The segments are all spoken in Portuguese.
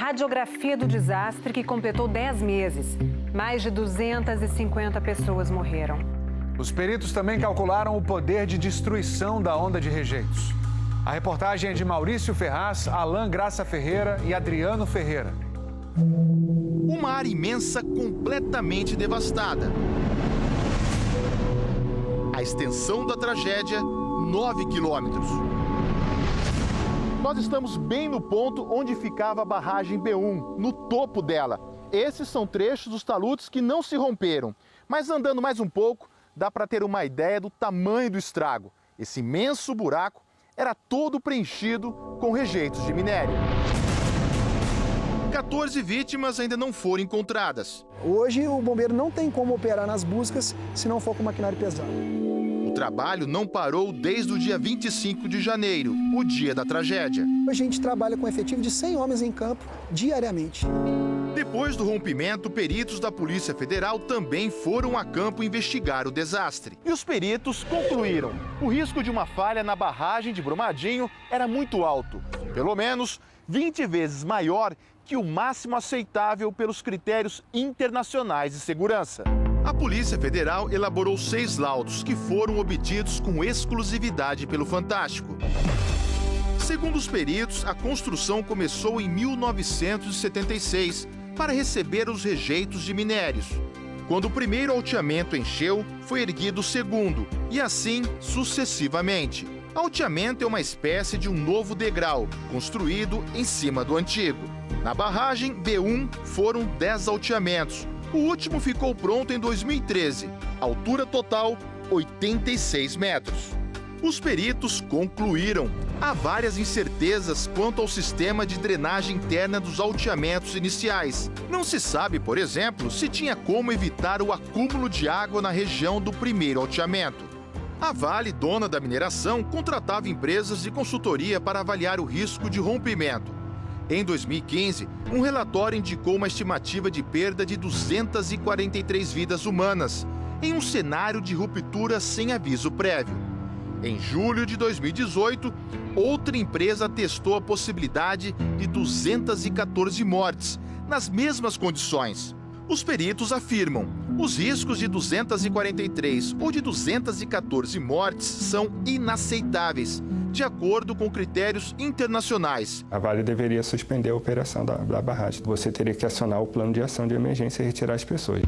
radiografia do desastre que completou 10 meses. Mais de 250 pessoas morreram. Os peritos também calcularam o poder de destruição da onda de rejeitos. A reportagem é de Maurício Ferraz, Alain Graça Ferreira e Adriano Ferreira. Uma área imensa completamente devastada. A extensão da tragédia, 9 quilômetros. Nós estamos bem no ponto onde ficava a barragem B1, no topo dela. Esses são trechos dos taludes que não se romperam. Mas andando mais um pouco, dá para ter uma ideia do tamanho do estrago. Esse imenso buraco era todo preenchido com rejeitos de minério. 14 vítimas ainda não foram encontradas. Hoje o bombeiro não tem como operar nas buscas se não for com maquinário pesado. O trabalho não parou desde o dia 25 de janeiro, o dia da tragédia. A gente trabalha com efetivo de 100 homens em campo diariamente. Depois do rompimento, peritos da Polícia Federal também foram a campo investigar o desastre. E os peritos concluíram: o risco de uma falha na barragem de Brumadinho era muito alto, pelo menos 20 vezes maior que o máximo aceitável pelos critérios internacionais de segurança. A Polícia Federal elaborou 6 laudos que foram obtidos com exclusividade pelo Fantástico. Segundo os peritos, a construção começou em 1976 para receber os rejeitos de minérios. Quando o primeiro alteamento encheu, foi erguido o segundo, e assim sucessivamente. Alteamento é uma espécie de um novo degrau, construído em cima do antigo. Na barragem B1 foram 10 alteamentos. O último ficou pronto em 2013. Altura total, 86 metros. Os peritos concluíram: há várias incertezas quanto ao sistema de drenagem interna dos alteamentos iniciais. Não se sabe, por exemplo, se tinha como evitar o acúmulo de água na região do primeiro alteamento. A Vale, dona da mineração, contratava empresas de consultoria para avaliar o risco de rompimento. Em 2015, um relatório indicou uma estimativa de perda de 243 vidas humanas, em um cenário de ruptura sem aviso prévio. Em julho de 2018, outra empresa testou a possibilidade de 214 mortes, nas mesmas condições. Os peritos afirmam: os riscos de 243 ou de 214 mortes são inaceitáveis, de acordo com critérios internacionais. A Vale deveria suspender a operação da barragem. Você teria que acionar o plano de ação de emergência e retirar as pessoas.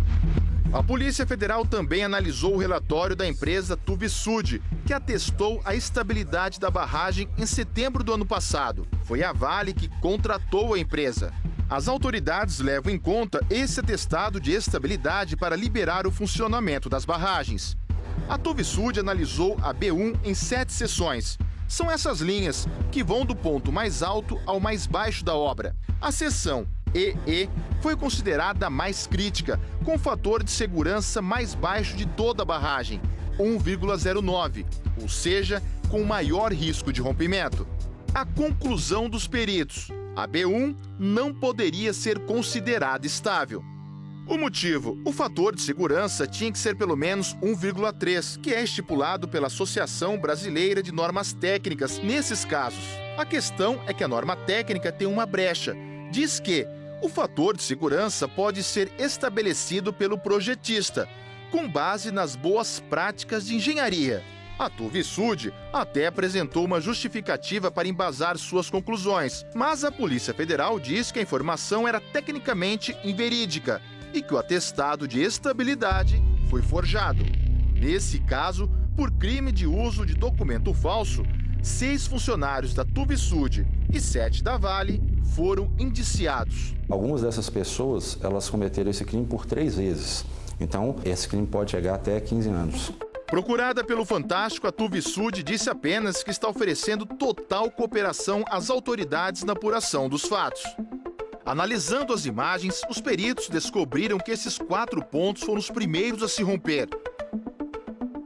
A Polícia Federal também analisou o relatório da empresa Tuvisud, que atestou a estabilidade da barragem em setembro do ano passado. Foi a Vale que contratou a empresa. As autoridades levam em conta esse atestado de estabilidade para liberar o funcionamento das barragens. A Tuvisud analisou a B1 em 7 sessões. São essas linhas que vão do ponto mais alto ao mais baixo da obra. A seção EE foi considerada a mais crítica, com o fator de segurança mais baixo de toda a barragem, 1,09, ou seja, com maior risco de rompimento. A conclusão dos peritos: a B1 não poderia ser considerada estável. O motivo: o fator de segurança tinha que ser pelo menos 1,3, que é estipulado pela Associação Brasileira de Normas Técnicas nesses casos. A questão é que a norma técnica tem uma brecha. Diz que o fator de segurança pode ser estabelecido pelo projetista, com base nas boas práticas de engenharia. A Tuvisud até apresentou uma justificativa para embasar suas conclusões, mas a Polícia Federal diz que a informação era tecnicamente inverídica e que o atestado de estabilidade foi forjado. Nesse caso, por crime de uso de documento falso, 6 funcionários da Tuvisud e 7 da Vale foram indiciados. Algumas dessas pessoas, elas cometeram esse crime por 3 vezes. Então, esse crime pode chegar até 15 anos. Procurada pelo Fantástico, a Tuvisud disse apenas que está oferecendo total cooperação às autoridades na apuração dos fatos. Analisando as imagens, os peritos descobriram que esses 4 pontos foram os primeiros a se romper.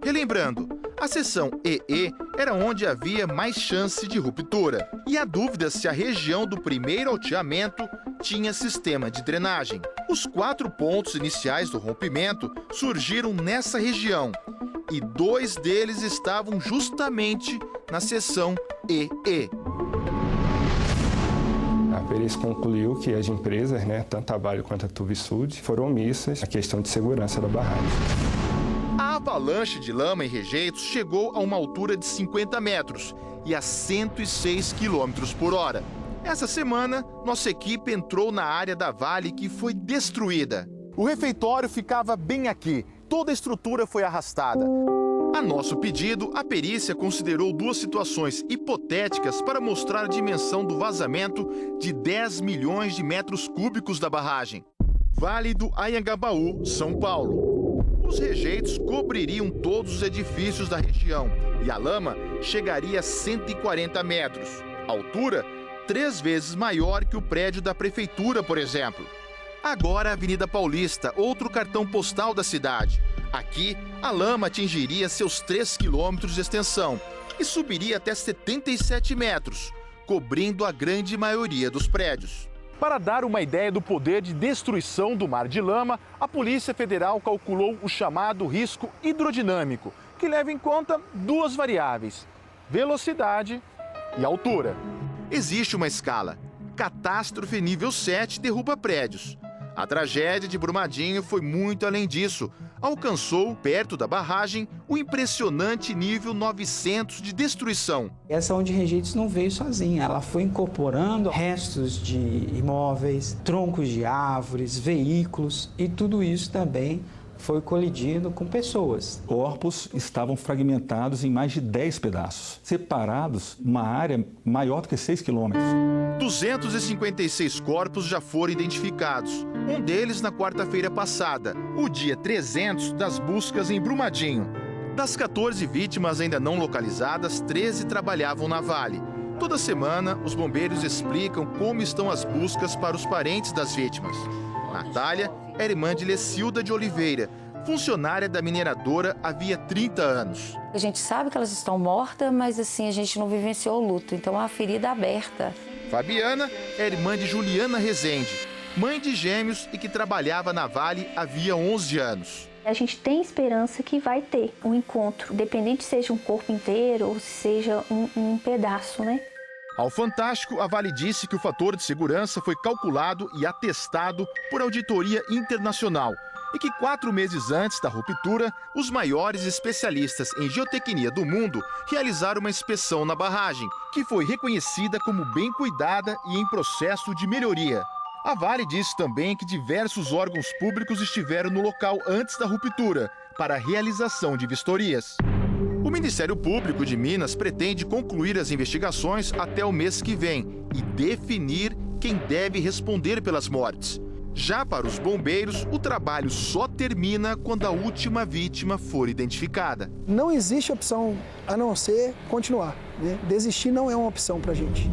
Relembrando, a seção EE era onde havia mais chance de ruptura, e a dúvida se a região do primeiro alteamento tinha sistema de drenagem. Os 4 pontos iniciais do rompimento surgiram nessa região, e 2 deles estavam justamente na seção EE. A A perícia concluiu que as empresas, tanto a Vale quanto a Tuvisud, foram omissas na questão de segurança da barragem. A avalanche de lama e rejeitos chegou a uma altura de 50 metros e a 106 km por hora. Essa semana, nossa equipe entrou na área da Vale que foi destruída. O refeitório ficava bem aqui. Toda a estrutura foi arrastada. A nosso pedido, a perícia considerou duas situações hipotéticas para mostrar a dimensão do vazamento de 10 milhões de metros cúbicos da barragem. Vale do Anhangabaú, São Paulo. Os rejeitos cobririam todos os edifícios da região e a lama chegaria a 140 metros. A altura, 3 vezes maior que o prédio da prefeitura, por exemplo. Agora a Avenida Paulista, outro cartão postal da cidade. Aqui, a lama atingiria seus 3 quilômetros de extensão e subiria até 77 metros, cobrindo a grande maioria dos prédios. Para dar uma ideia do poder de destruição do mar de lama, a Polícia Federal calculou o chamado risco hidrodinâmico, que leva em conta duas variáveis: velocidade e altura. Existe uma escala. Catástrofe nível 7 derruba prédios. A tragédia de Brumadinho foi muito além disso. Alcançou, perto da barragem, o impressionante nível 900 de destruição. Essa onda de rejeitos não veio sozinha, ela foi incorporando restos de imóveis, troncos de árvores, veículos e tudo isso também foi colidindo com pessoas. Corpos estavam fragmentados em mais de 10 pedaços, separados uma área maior do que 6 quilômetros. 256 corpos já foram identificados, um deles na quarta-feira passada, o dia 300 das buscas em Brumadinho. Das 14 vítimas ainda não localizadas, 13 trabalhavam na Vale. Toda semana, os bombeiros explicam como estão as buscas para os parentes das vítimas. Natália é irmã de Lecilda de Oliveira, funcionária da mineradora havia 30 anos. A gente sabe que elas estão mortas, mas assim, a gente não vivenciou o luto, então a ferida aberta. Fabiana é irmã de Juliana Rezende, mãe de gêmeos e que trabalhava na Vale havia 11 anos. A gente tem esperança que vai ter um encontro, independente se seja um corpo inteiro ou se seja um pedaço, né? Ao Fantástico, a Vale disse que o fator de segurança foi calculado e atestado por auditoria internacional e que 4 meses antes da ruptura, os maiores especialistas em geotecnia do mundo realizaram uma inspeção na barragem, que foi reconhecida como bem cuidada e em processo de melhoria. A Vale disse também que diversos órgãos públicos estiveram no local antes da ruptura para a realização de vistorias. O Ministério Público de Minas pretende concluir as investigações até o mês que vem e definir quem deve responder pelas mortes. Já para os bombeiros, o trabalho só termina quando a última vítima for identificada. Não existe opção a não ser continuar, né? Desistir não é uma opção para a gente.